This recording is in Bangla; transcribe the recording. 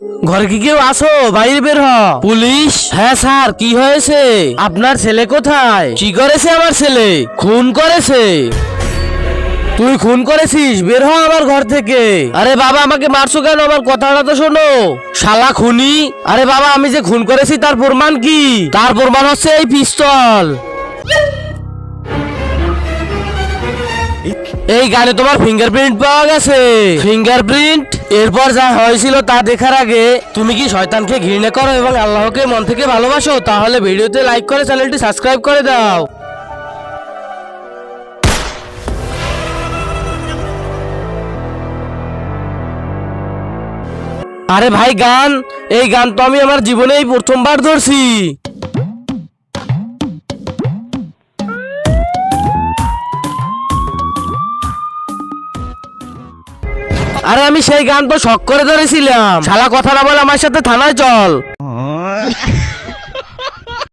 ঘরে কি কেউ আসো, বাইরে বের হ। পুলিশ? হ্যাঁ স্যার, কি হয়েছে? আপনার ছেলে কোথায়? কি করেছে আমার ছেলে? খুন করেছে? তুই খুন করেছিস? বের হ আমার ঘর থেকে। আরে বাবা, আমাকে মারছো কেন? আমার কথাটা তো শোনো। শালা খুনি। আরে বাবা, আমি যে খুন করেছি তার প্রমাণ কি? তার প্রমাণ হচ্ছে এই পিস্তল। এই গানে তোমার ফিঙ্গারপ্রিন্ট পাওয়া গেছে। ফিঙ্গারপ্রিন্ট? এরপর যা হয়েছিল তা দেখার আগে তুমি কি শয়তানকে ঘৃণা করো এবং আল্লাহকে মন থেকে ভালোবাসো? তাহলে ভিডিওতে লাইক করে চ্যানেলটি সাবস্ক্রাইব করে দাও। আরে ভাই, গান? এই গান তো আমি আমার জীবনেই প্রথমবার ধরছি। আরে আমি সেই গান তো শখ করে ধরেছিলাম। শালা কথা না বলে আমার সাথে থানায় চল।